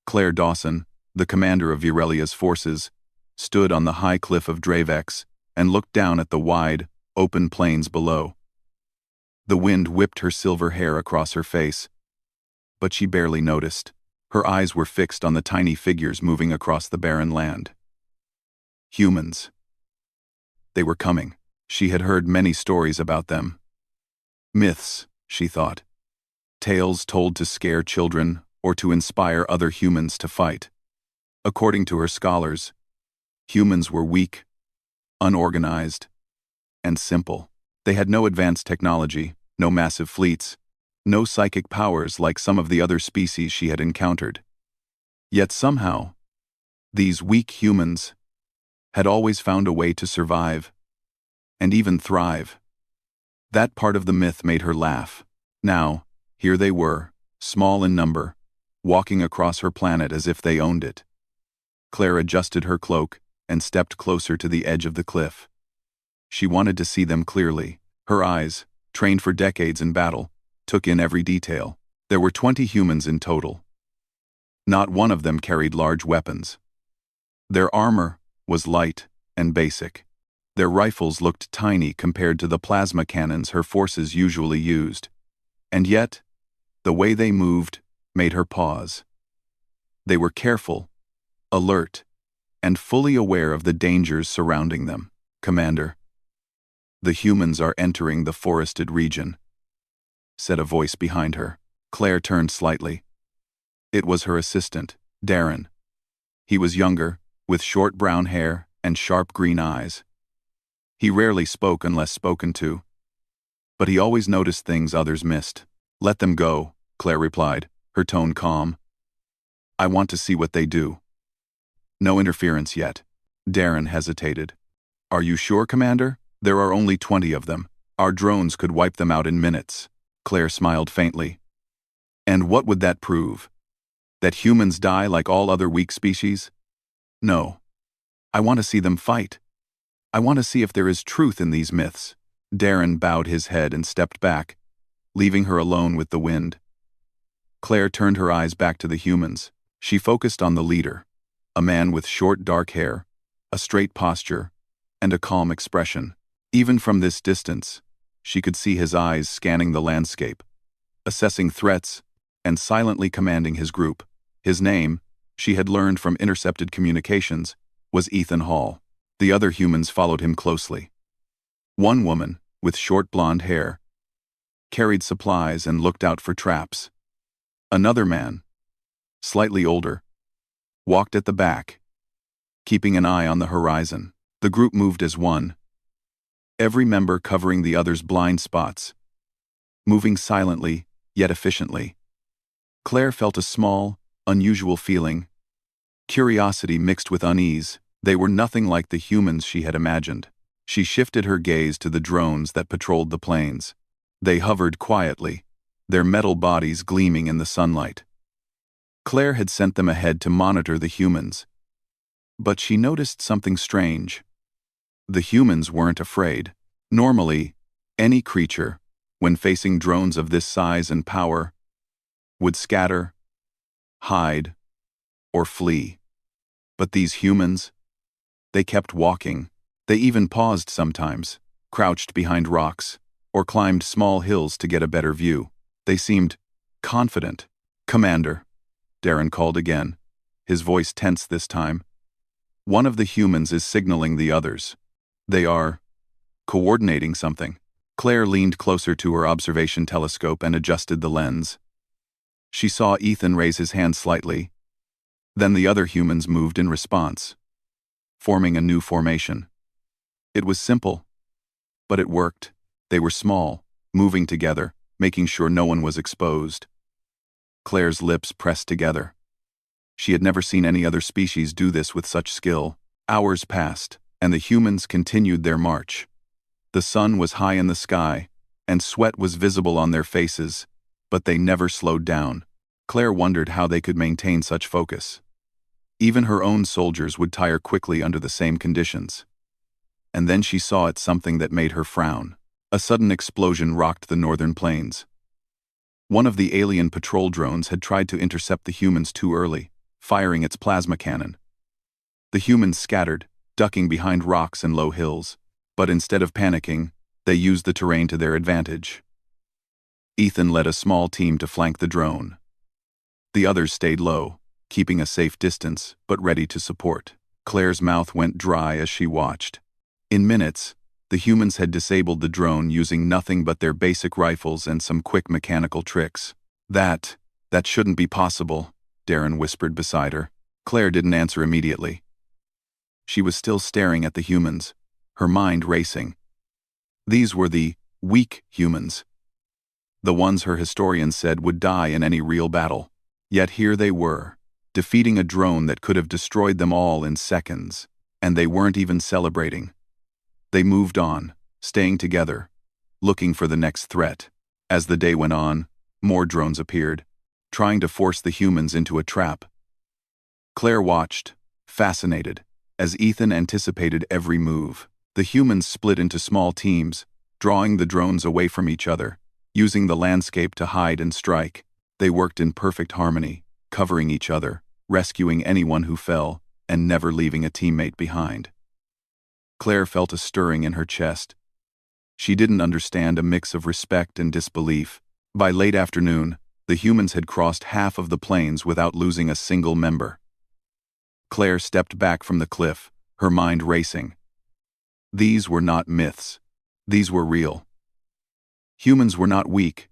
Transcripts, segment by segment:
Claire Dawson, the commander of Virelia's forces, stood on the high cliff of Dravex and looked down at the wide, open plains below. The wind whipped her silver hair across her face, but she barely noticed. Her eyes were fixed on the tiny figures moving across the barren land. Humans. They were coming. She had heard many stories about them. Myths, she thought. Tales told to scare children or to inspire other humans to fight. According to her scholars, humans were weak, unorganized, and simple. They had no advanced technology, no massive fleets, no psychic powers like some of the other species she had encountered. Yet somehow, these weak humans had always found a way to survive, and even thrive. That part of the myth made her laugh. Now, here they were, small in number, walking across her planet as if they owned it. Claire adjusted her cloak and stepped closer to the edge of the cliff. She wanted to see them clearly. Her eyes, trained for decades in battle, took in every detail. There were 20 humans in total. Not one of them carried large weapons. Their armor was light and basic. Their rifles looked tiny compared to the plasma cannons her forces usually used. And yet, the way they moved made her pause. They were careful, alert, and fully aware of the dangers surrounding them. "Commander, the humans are entering the forested region," said a voice behind her. Claire turned slightly. It was her assistant, Darren. He was younger, with short brown hair and sharp green eyes. He rarely spoke unless spoken to, but he always noticed things others missed. "Let them go," Claire replied, her tone calm. "I want to see what they do." "No interference yet." Darren hesitated. "Are you sure, Commander? There are only 20 of them. Our drones could wipe them out in minutes." Claire smiled faintly. "And what would that prove? That humans die like all other weak species? No. I want to see them fight. I want to see if there is truth in these myths." Darren bowed his head and stepped back, leaving her alone with the wind. Claire turned her eyes back to the humans. She focused on the leader, a man with short dark hair, a straight posture, and a calm expression. Even from this distance, she could see his eyes scanning the landscape, assessing threats, and silently commanding his group. His name, she had learned from intercepted communications, was Ethan Hall. The other humans followed him closely. One woman, with short blonde hair, carried supplies and looked out for traps. Another man, slightly older, walked at the back, keeping an eye on the horizon. The group moved as one, every member covering the other's blind spots, moving silently yet efficiently. Claire felt a small, unusual feeling, curiosity mixed with unease. They were nothing like the humans she had imagined. She shifted her gaze to the drones that patrolled the plains. They hovered quietly, their metal bodies gleaming in the sunlight. Claire had sent them ahead to monitor the humans, but she noticed something strange. The humans weren't afraid. Normally, any creature, when facing drones of this size and power, would scatter, hide, or flee. But these humans, they kept walking. They even paused sometimes, crouched behind rocks, or climbed small hills to get a better view. They seemed confident. "Commander," Darren called again, his voice tense this time. "One of the humans is signaling the others. They are coordinating something." Claire leaned closer to her observation telescope and adjusted the lens. She saw Ethan raise his hand slightly. Then the other humans moved in response, forming a new formation. It was simple, but it worked. They were small, moving together, making sure no one was exposed. Claire's lips pressed together. She had never seen any other species do this with such skill. Hours passed, and the humans continued their march. The sun was high in the sky, and sweat was visible on their faces, but they never slowed down. Claire wondered how they could maintain such focus. Even her own soldiers would tire quickly under the same conditions. And then she saw something that made her frown. A sudden explosion rocked the northern plains. One of the alien patrol drones had tried to intercept the humans too early, firing its plasma cannon. The humans scattered, ducking behind rocks and low hills, but instead of panicking, they used the terrain to their advantage. Ethan led a small team to flank the drone. The others stayed low, keeping a safe distance, but ready to support. Claire's mouth went dry as she watched. In minutes, the humans had disabled the drone using nothing but their basic rifles and some quick mechanical tricks. That shouldn't be possible, Darren whispered beside her. Claire didn't answer immediately. She was still staring at the humans, her mind racing. These were the weak humans. The ones her historian said would die in any real battle. Yet here they were, defeating a drone that could have destroyed them all in seconds, and they weren't even celebrating. They moved on, staying together, looking for the next threat. As the day went on, more drones appeared, trying to force the humans into a trap. Claire watched, fascinated, as Ethan anticipated every move. The humans split into small teams, drawing the drones away from each other, using the landscape to hide and strike. They worked in perfect harmony, covering each other, rescuing anyone who fell, and never leaving a teammate behind. Claire felt a stirring in her chest. She didn't understand a mix of respect and disbelief. By late afternoon, the humans had crossed half of the plains without losing a single member. Claire stepped back from the cliff, her mind racing. These were not myths. These were real. Humans were not weak.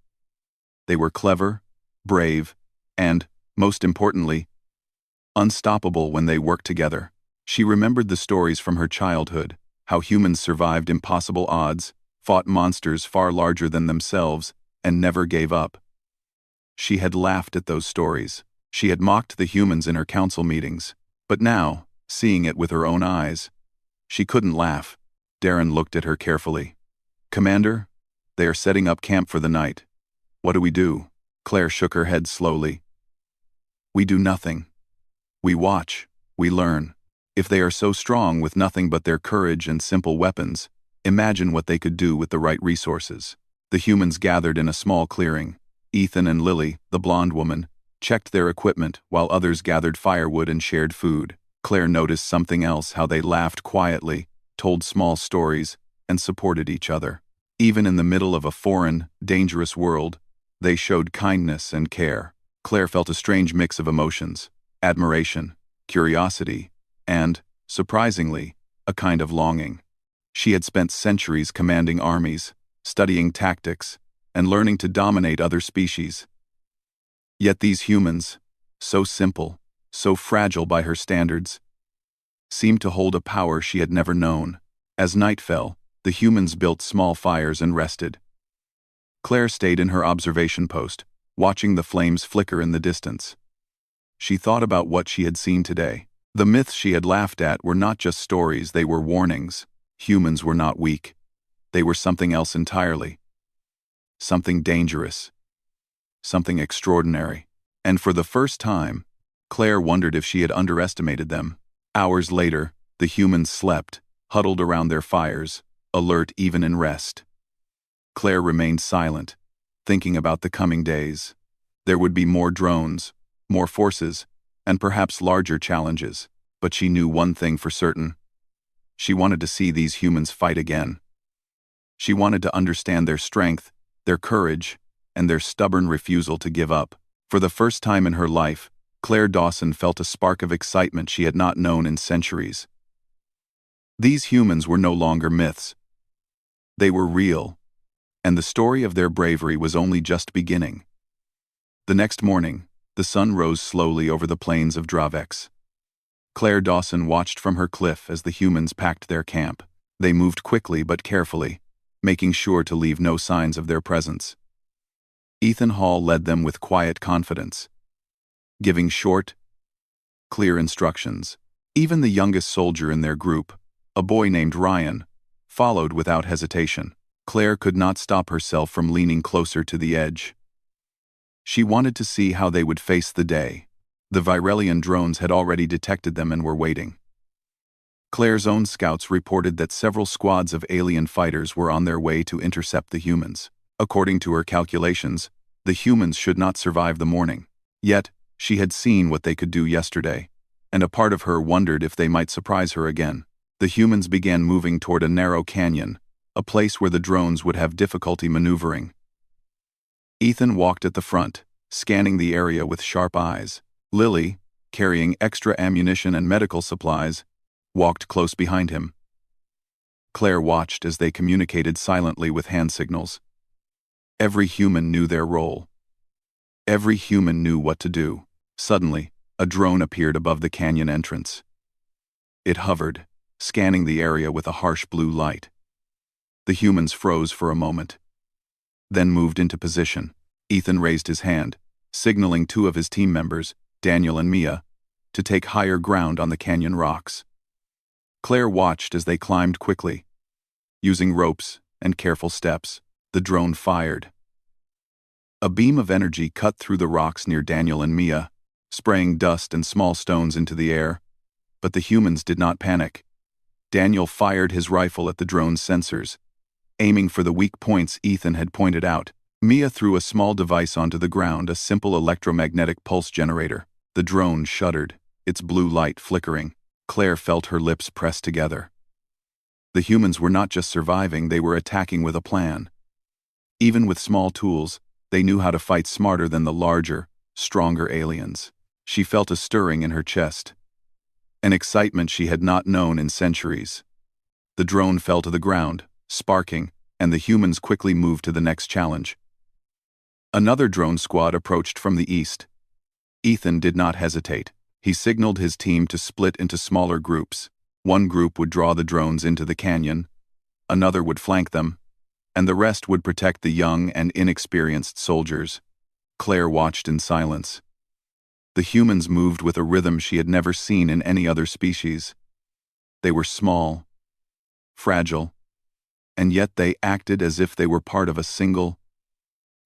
They were clever, brave, and, most importantly, unstoppable when they worked together. She remembered the stories from her childhood, how humans survived impossible odds, fought monsters far larger than themselves, and never gave up. She had laughed at those stories. She had mocked the humans in her council meetings. But now, seeing it with her own eyes, she couldn't laugh. Darren looked at her carefully. "Commander, they are setting up camp for the night. What do we do?" Claire shook her head slowly. "We do nothing. We watch, we learn. If they are so strong with nothing but their courage and simple weapons, imagine what they could do with the right resources." The humans gathered in a small clearing. Ethan and Lily, the blonde woman, checked their equipment while others gathered firewood and shared food. Claire noticed something else, how they laughed quietly, told small stories, and supported each other. Even in the middle of a foreign, dangerous world, they showed kindness and care. Claire felt a strange mix of emotions: admiration, curiosity, and, surprisingly, a kind of longing. She had spent centuries commanding armies, studying tactics, and learning to dominate other species. Yet these humans, so simple, so fragile by her standards, seemed to hold a power she had never known. As night fell, the humans built small fires and rested. Claire stayed in her observation post, watching the flames flicker in the distance. She thought about what she had seen today. The myths she had laughed at were not just stories, they were warnings. Humans were not weak. They were something else entirely. Something dangerous. Something extraordinary. And for the first time, Claire wondered if she had underestimated them. Hours later, the humans slept, huddled around their fires, alert even in rest. Claire remained silent, thinking about the coming days. There would be more drones, more forces, and perhaps larger challenges, but she knew one thing for certain. She wanted to see these humans fight again. She wanted to understand their strength, their courage, and their stubborn refusal to give up. For the first time in her life, Claire Dawson felt a spark of excitement she had not known in centuries. These humans were no longer myths. They were real, and the story of their bravery was only just beginning. The next morning, the sun rose slowly over the plains of Dravex. Claire Dawson watched from her cliff as the humans packed their camp. They moved quickly but carefully, making sure to leave no signs of their presence. Ethan Hall led them with quiet confidence, giving short, clear instructions. Even the youngest soldier in their group, a boy named Ryan, followed without hesitation. Claire could not stop herself from leaning closer to the edge. She wanted to see how they would face the day. The Virelian drones had already detected them and were waiting. Claire's own scouts reported that several squads of alien fighters were on their way to intercept the humans. According to her calculations, the humans should not survive the morning. Yet, She had seen what they could do yesterday, and a part of her wondered if they might surprise her again. The humans began moving toward a narrow canyon, a place where the drones would have difficulty maneuvering. Ethan walked at the front, scanning the area with sharp eyes. Lily, carrying extra ammunition and medical supplies, walked close behind him. Claire watched as they communicated silently with hand signals. Every human knew their role. Every human knew what to do. Suddenly, a drone appeared above the canyon entrance. It hovered, scanning the area with a harsh blue light. The humans froze for a moment, then moved into position. Ethan raised his hand, signaling two of his team members, Daniel and Mia, to take higher ground on the canyon rocks. Claire watched as they climbed quickly. Using ropes and careful steps, the drone fired. A beam of energy cut through the rocks near Daniel and Mia, spraying dust and small stones into the air. But the humans did not panic. Daniel fired his rifle at the drone's sensors, aiming for the weak points Ethan had pointed out. Mia threw a small device onto the ground, a simple electromagnetic pulse generator. The drone shuddered, its blue light flickering. Claire felt her lips press together. The humans were not just surviving, they were attacking with a plan. Even with small tools, they knew how to fight smarter than the larger, stronger aliens. She felt a stirring in her chest, an excitement she had not known in centuries. The drone fell to the ground, sparking, and the humans quickly moved to the next challenge. Another drone squad approached from the east. Ethan did not hesitate. He signaled his team to split into smaller groups. One group would draw the drones into the canyon, another would flank them, and the rest would protect the young and inexperienced soldiers. Claire watched in silence. The humans moved with a rhythm she had never seen in any other species. They were small, fragile, and yet they acted as if they were part of a single,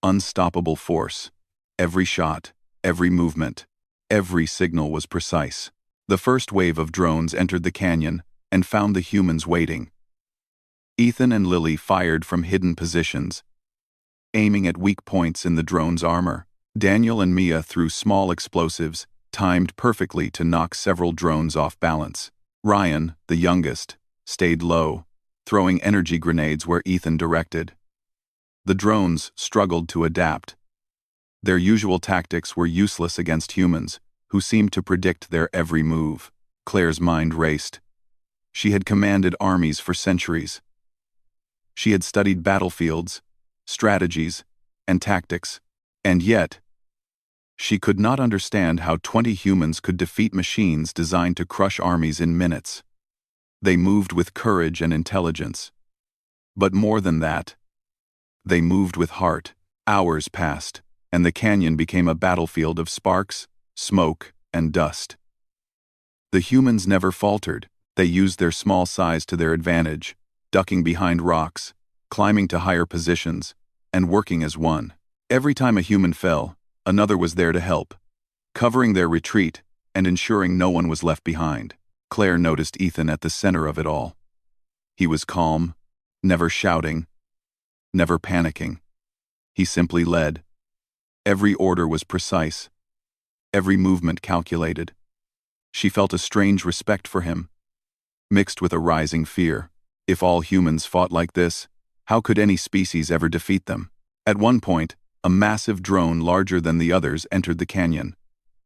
unstoppable force. Every shot, every movement, every signal was precise. The first wave of drones entered the canyon and found the humans waiting. Ethan and Lily fired from hidden positions, aiming at weak points in the drone's armor. Daniel and Mia threw small explosives, timed perfectly to knock several drones off balance. Ryan, the youngest, stayed low, throwing energy grenades where Ethan directed. The drones struggled to adapt. Their usual tactics were useless against humans, who seemed to predict their every move. Claire's mind raced. She had commanded armies for centuries. She had studied battlefields, strategies, and tactics, and yet, she could not understand how 20 humans could defeat machines designed to crush armies in minutes. They moved with courage and intelligence. But more than that, they moved with heart. Hours passed, and the canyon became a battlefield of sparks, smoke, and dust. The humans never faltered. They used their small size to their advantage, ducking behind rocks, climbing to higher positions, and working as one. Every time a human fell, another was there to help, covering their retreat and ensuring no one was left behind. Claire noticed Ethan at the center of it all. He was calm, never shouting, never panicking. He simply led. Every order was precise, every movement calculated. She felt a strange respect for him, mixed with a rising fear. If all humans fought like this, how could any species ever defeat them? At one point, a massive drone larger than the others entered the canyon.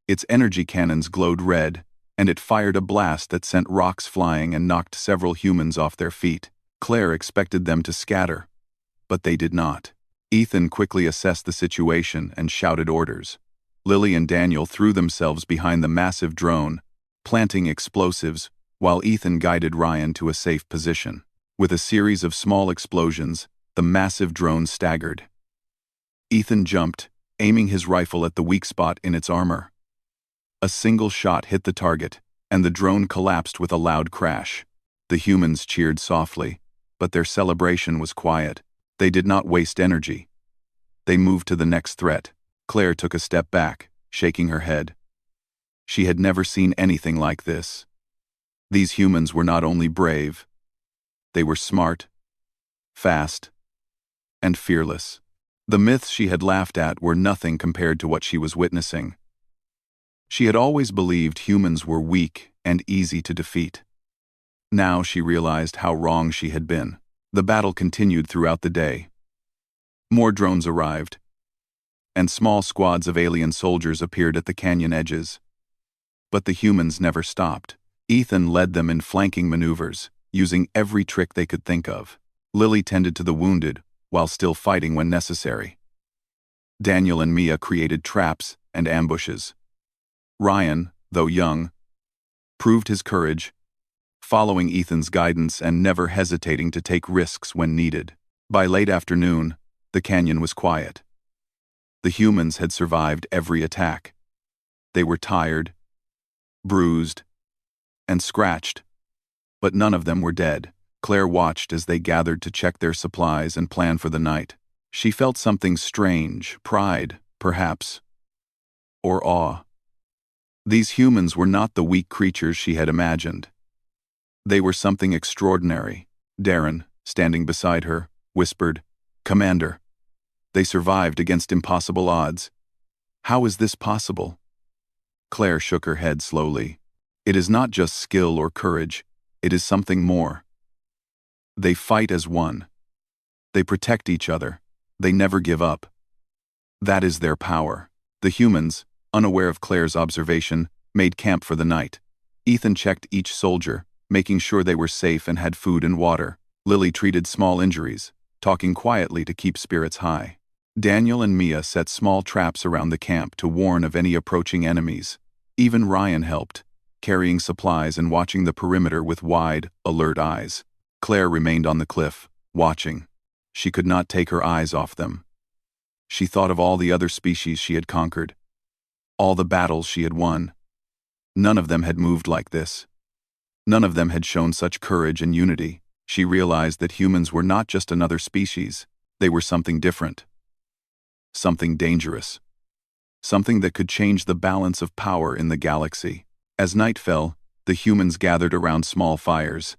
Its energy cannons glowed red, and it fired a blast that sent rocks flying and knocked several humans off their feet. Claire expected them to scatter, but they did not. Ethan quickly assessed the situation and shouted orders. Lily and Daniel threw themselves behind the massive drone, planting explosives, while Ethan guided Ryan to a safe position. With a series of small explosions, the massive drone staggered. Ethan jumped, aiming his rifle at the weak spot in its armor. A single shot hit the target, and the drone collapsed with a loud crash. The humans cheered softly, but their celebration was quiet. They did not waste energy. They moved to the next threat. Claire took a step back, shaking her head. She had never seen anything like this. These humans were not only brave, they were smart, fast, and fearless. The myths she had laughed at were nothing compared to what she was witnessing. She had always believed humans were weak and easy to defeat. Now she realized how wrong she had been. The battle continued throughout the day. More drones arrived, and small squads of alien soldiers appeared at the canyon edges. But the humans never stopped. Ethan led them in flanking maneuvers, using every trick they could think of. Lily tended to the wounded, while still fighting when necessary. Daniel and Mia created traps and ambushes. Ryan, though young, proved his courage, following Ethan's guidance and never hesitating to take risks when needed. By late afternoon, the canyon was quiet. The humans had survived every attack. They were tired, bruised, and scratched, but none of them were dead. Claire watched as they gathered to check their supplies and plan for the night. She felt something strange, pride, perhaps, or awe. These humans were not the weak creatures she had imagined. They were something extraordinary. Darren, standing beside her, whispered, "Commander, they survived against impossible odds. How is this possible?" Claire shook her head slowly. "It is not just skill or courage, it is something more. They fight as one. They protect each other. They never give up. That is their power." The humans, unaware of Claire's observation, made camp for the night. Ethan checked each soldier, making sure they were safe and had food and water. Lily treated small injuries, talking quietly to keep spirits high. Daniel and Mia set small traps around the camp to warn of any approaching enemies. Even Ryan helped, carrying supplies and watching the perimeter with wide, alert eyes. Claire remained on the cliff, watching. She could not take her eyes off them. She thought of all the other species she had conquered, all the battles she had won. None of them had moved like this. None of them had shown such courage and unity. She realized that humans were not just another species, they were something different. Something dangerous. Something that could change the balance of power in the galaxy. As night fell, the humans gathered around small fires.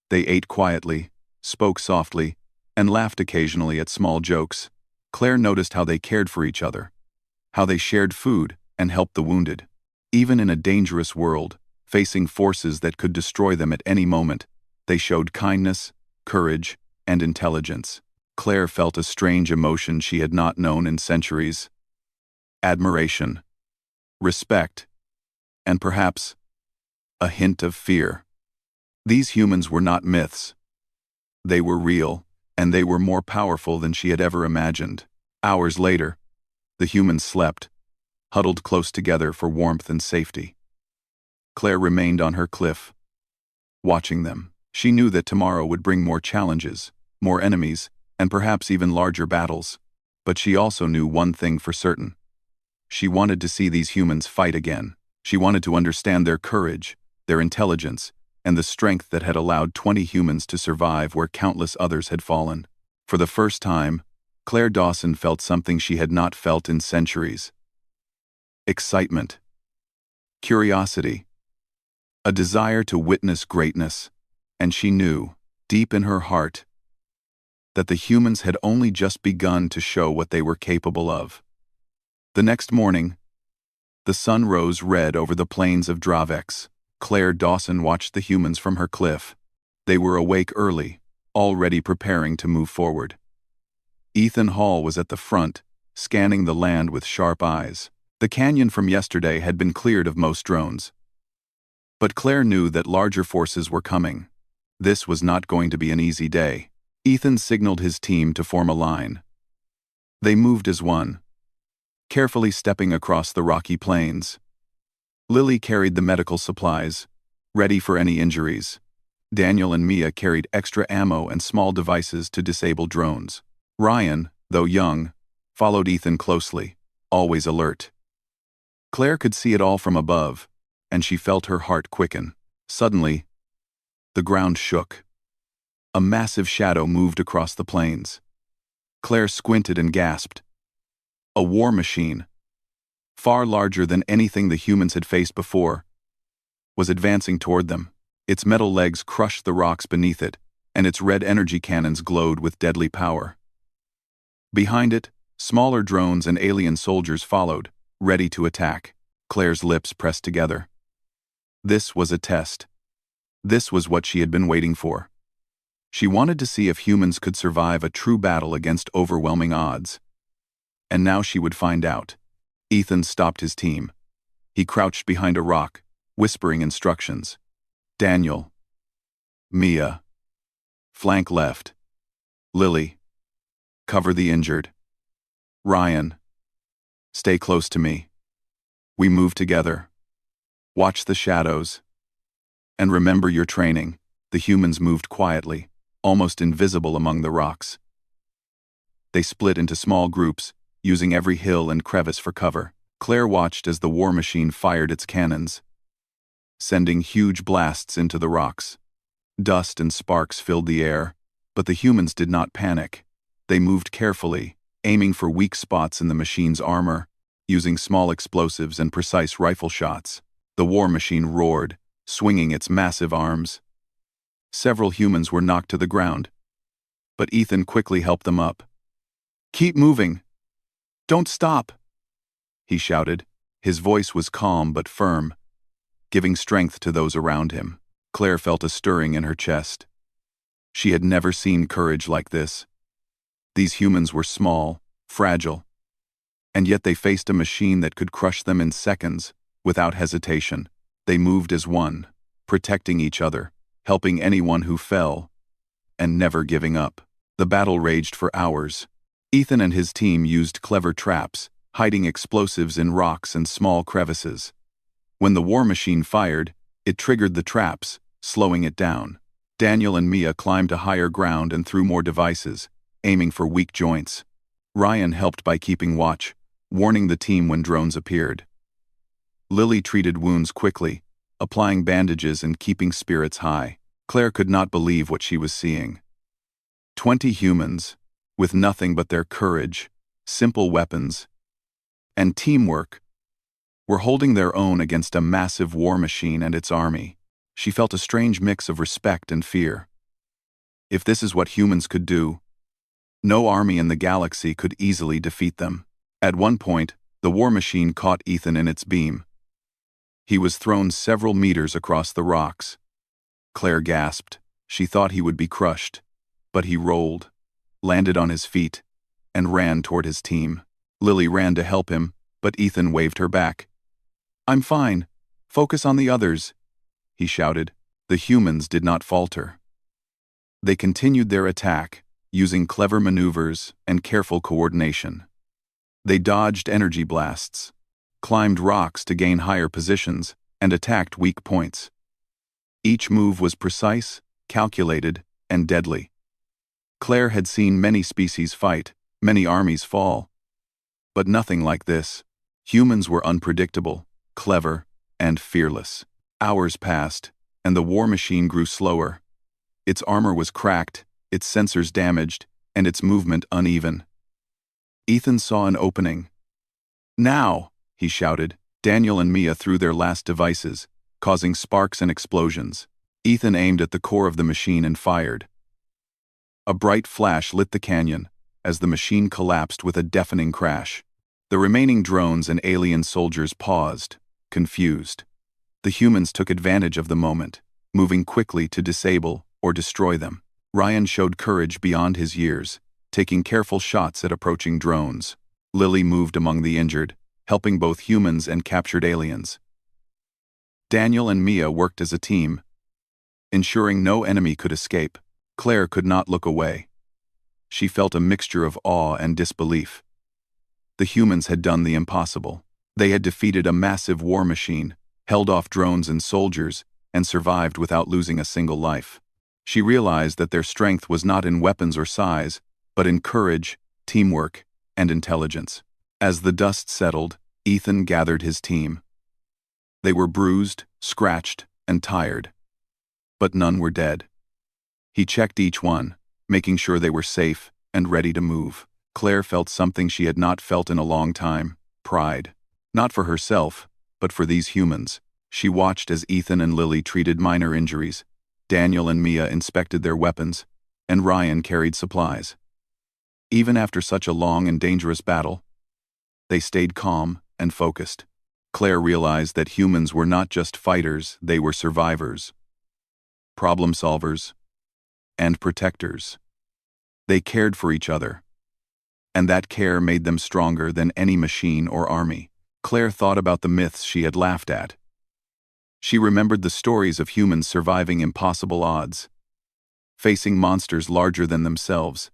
They ate quietly, spoke softly, and laughed occasionally at small jokes. Claire noticed how they cared for each other, how they shared food and helped the wounded. Even in a dangerous world, facing forces that could destroy them at any moment, they showed kindness, courage, and intelligence. Claire felt a strange emotion she had not known in centuries. Admiration, respect, and perhaps a hint of fear. These humans were not myths. They were real, and they were more powerful than she had ever imagined. Hours later, the humans slept, huddled close together for warmth and safety. Claire remained on her cliff, watching them. She knew that tomorrow would bring more challenges, more enemies, and perhaps even larger battles. But she also knew one thing for certain. She wanted to see these humans fight again. She wanted to understand their courage, their intelligence, and the strength that had allowed 20 humans to survive where countless others had fallen. For the first time, Claire Dawson felt something she had not felt in centuries. Excitement. Curiosity. A desire to witness greatness. And she knew, deep in her heart, that the humans had only just begun to show what they were capable of. The next morning, the sun rose red over the plains of Dravex. Claire Dawson watched the humans from her cliff. They were awake early, already preparing to move forward. Ethan Hall was at the front, scanning the land with sharp eyes. The canyon from yesterday had been cleared of most drones. But Claire knew that larger forces were coming. This was not going to be an easy day. Ethan signaled his team to form a line. They moved as one, carefully stepping across the rocky plains. Lily carried the medical supplies, ready for any injuries. Daniel and Mia carried extra ammo and small devices to disable drones. Ryan, though young, followed Ethan closely, always alert. Claire could see it all from above, and she felt her heart quicken. Suddenly, the ground shook. A massive shadow moved across the plains. Claire squinted and gasped. A war machine, far larger than anything the humans had faced before, was advancing toward them. Its metal legs crushed the rocks beneath it, and its red energy cannons glowed with deadly power. Behind it, smaller drones and alien soldiers followed, ready to attack. Claire's lips pressed together. This was a test. This was what she had been waiting for. She wanted to see if humans could survive a true battle against overwhelming odds. And now she would find out. Ethan stopped his team. He crouched behind a rock, whispering instructions. Daniel. Mia. Flank left. Lily. Cover the injured. Ryan. Stay close to me. We move together. Watch the shadows. And remember your training. The humans moved quietly, almost invisible among the rocks. They split into small groups, using every hill and crevice for cover. Claire watched as the war machine fired its cannons, sending huge blasts into the rocks. Dust and sparks filled the air, but the humans did not panic. They moved carefully, aiming for weak spots in the machine's armor, using small explosives and precise rifle shots. The war machine roared, swinging its massive arms. Several humans were knocked to the ground, but Ethan quickly helped them up. "Keep moving! Don't stop!" he shouted. His voice was calm but firm, giving strength to those around him. Claire felt a stirring in her chest. She had never seen courage like this. These humans were small, fragile, and yet they faced a machine that could crush them in seconds, without hesitation. They moved as one, protecting each other, helping anyone who fell, and never giving up. The battle raged for hours. Ethan and his team used clever traps, hiding explosives in rocks and small crevices. When the war machine fired, it triggered the traps, slowing it down. Daniel and Mia climbed to higher ground and threw more devices, aiming for weak joints. Ryan helped by keeping watch, warning the team when drones appeared. Lily treated wounds quickly, applying bandages and keeping spirits high. Claire could not believe what she was seeing. 20 humans, with nothing but their courage, simple weapons, and teamwork, were holding their own against a massive war machine and its army. She felt a strange mix of respect and fear. If this is what humans could do, no army in the galaxy could easily defeat them. At one point, the war machine caught Ethan in its beam. He was thrown several meters across the rocks. Claire gasped. She thought he would be crushed, but he rolled, landed on his feet, and ran toward his team. Lily ran to help him, but Ethan waved her back. "I'm fine. Focus on the others," he shouted. The humans did not falter. They continued their attack, using clever maneuvers and careful coordination. They dodged energy blasts, climbed rocks to gain higher positions, and attacked weak points. Each move was precise, calculated, and deadly. Claire had seen many species fight, many armies fall, but nothing like this. Humans were unpredictable, clever, and fearless. Hours passed, and the war machine grew slower. Its armor was cracked, its sensors damaged, and its movement uneven. Ethan saw an opening. "Now!" he shouted. Daniel and Mia threw their last devices, causing sparks and explosions. Ethan aimed at the core of the machine and fired. A bright flash lit the canyon, as the machine collapsed with a deafening crash. The remaining drones and alien soldiers paused, confused. The humans took advantage of the moment, moving quickly to disable or destroy them. Ryan showed courage beyond his years, taking careful shots at approaching drones. Lily moved among the injured, helping both humans and captured aliens. Daniel and Mia worked as a team, ensuring no enemy could escape. Claire could not look away. She felt a mixture of awe and disbelief. The humans had done the impossible. They had defeated a massive war machine, held off drones and soldiers, and survived without losing a single life. She realized that their strength was not in weapons or size, but in courage, teamwork, and intelligence. As the dust settled, Ethan gathered his team. They were bruised, scratched, and tired, but none were dead. He checked each one, making sure they were safe and ready to move. Claire felt something she had not felt in a long time: pride. Not for herself, but for these humans. She watched as Ethan and Lily treated minor injuries, Daniel and Mia inspected their weapons, and Ryan carried supplies. Even after such a long and dangerous battle, they stayed calm and focused. Claire realized that humans were not just fighters, they were survivors, problem solvers, and protectors. They cared for each other, and that care made them stronger than any machine or army. Claire thought about the myths she had laughed at. She remembered the stories of humans surviving impossible odds, facing monsters larger than themselves,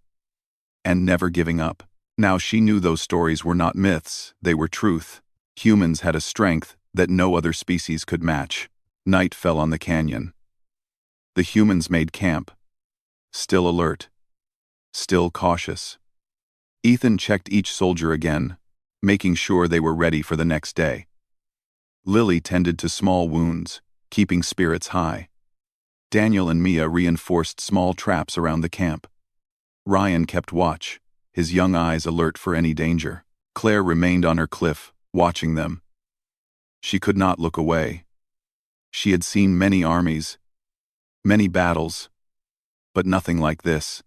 and never giving up. Now she knew those stories were not myths, they were truth. Humans had a strength that no other species could match. Night fell on the canyon. The humans made camp, still alert, still cautious. Ethan checked each soldier again, making sure they were ready for the next day. Lily tended to small wounds, keeping spirits high. Daniel and Mia reinforced small traps around the camp. Ryan kept watch, his young eyes alert for any danger. Claire remained on her cliff, watching them. She could not look away. She had seen many armies, many battles, but nothing like this.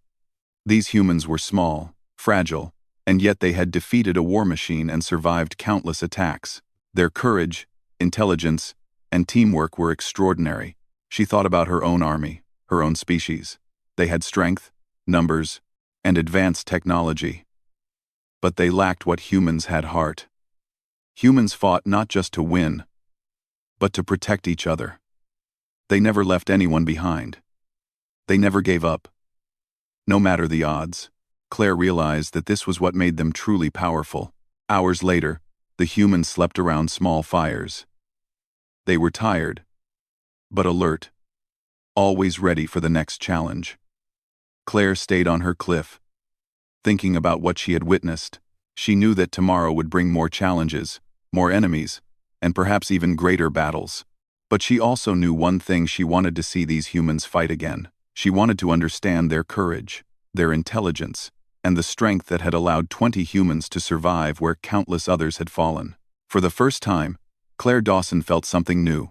These humans were small, fragile, and yet they had defeated a war machine and survived countless attacks. Their courage, intelligence, and teamwork were extraordinary. She thought about her own army, her own species. They had strength, numbers, and advanced technology. But they lacked what humans had: heart. Humans fought not just to win, but to protect each other. They never left anyone behind. They never gave up. No matter the odds. Claire realized that this was what made them truly powerful. Hours later, the humans slept around small fires. They were tired, but alert, always ready for the next challenge. Claire stayed on her cliff, thinking about what she had witnessed. She knew that tomorrow would bring more challenges, more enemies, and perhaps even greater battles. But she also knew one thing: she wanted to see these humans fight again. She wanted to understand their courage, their intelligence, and the strength that had allowed 20 humans to survive where countless others had fallen. For the first time, Claire Dawson felt something new: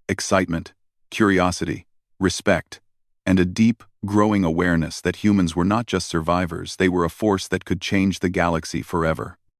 excitement, curiosity, respect, and a deep, growing awareness that humans were not just survivors, they were a force that could change the galaxy forever.